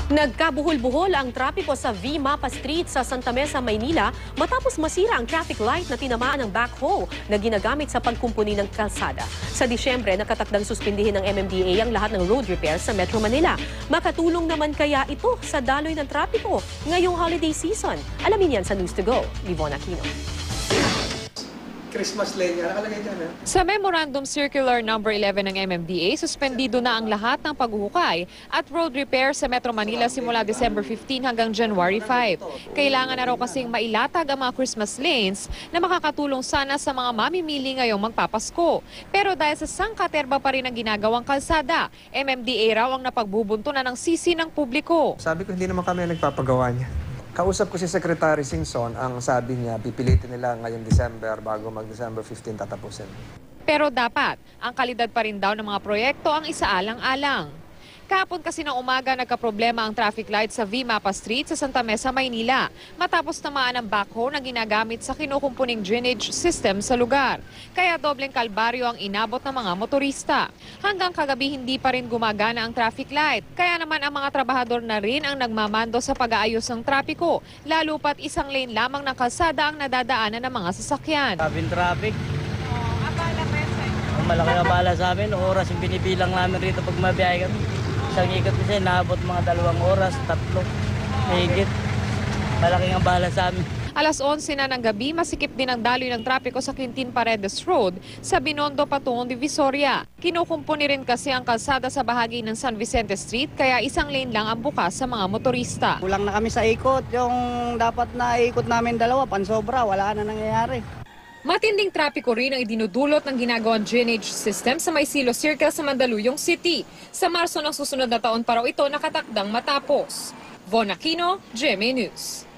Nagkabuhol-buhol ang trapiko sa V. Mapa Street sa Santa Mesa, Maynila matapos masira ang traffic light na tinamaan ng backhoe na ginagamit sa pagkumpuni ng kalsada. Sa Disyembre, nakatakdang suspindihin ng MMDA ang lahat ng road repairs sa Metro Manila. Makatulong naman kaya ito sa daloy ng trapiko ngayong holiday season? Alamin yan sa News to Go. Livon Aquino. Christmas lenya, nakalagay dyan, ha? Sa Memorandum Circular No. 11 ng MMDA, suspendido na ang lahat ng paghuhukay at road repair sa Metro Manila simula December 15 hanggang January 5. Kailangan na raw kasing mailatag ang mga Christmas lanes na makakatulong sana sa mga mamimili ngayong magpapasko. Pero dahil sa sangkaterba pa rin ang ginagawang kalsada, MMDA raw ang napagbubuntunan ng sisi ng publiko. Sabi ko, hindi naman kami nagpapagawa niya. Kausap ko si Secretary Singson, ang sabi niya, pipilitin nila ngayong December bago mag-December 15 tatapusin. Pero dapat, ang kalidad pa rin daw ng mga proyekto ang isaalang-alang. Kahapon kasi ng umaga nagkaproblema ang traffic light sa V. Mapa Street sa Santa Mesa, Maynila matapos tamaan ng backhoe na ginagamit sa kinukumpuning drainage system sa lugar. Kaya dobleng kalbaryo ang inabot ng mga motorista. Hanggang kagabi hindi pa rin gumagana ang traffic light. Kaya naman ang mga trabahador na rin ang nagmamando sa pag-aayos ng trapiko, lalo pat isang lane lamang ng kalsada ang nadadaanan ng mga sasakyan. Sabing traffic. Ang malaki na bala sa amin, oras yung binibilang namin rito pag mabiyahe kami. Isang ikot kasi naabot mga 2 oras, 3, higit. Malaking ang bahala sa amin. Alas 11 na ng gabi, masikip din ang daloy ng trapiko sa Quintin Paredes Road sa Binondo patungong Divisoria. Kinukumpuni rin kasi ang kalsada sa bahagi ng San Vicente Street kaya isang lane lang ang bukas sa mga motorista. Kulang na kami sa ikot. Yung dapat na ikot namin 2, pansobra, wala na nangyayari. Matinding trapiko rin ang idinudulot ng ginagawang drainage system sa Maisilo Circle sa Mandaluyong City. Sa Marso ng susunod na taon pa raw ito nakatakdang matapos. Von Aquino, GMA News.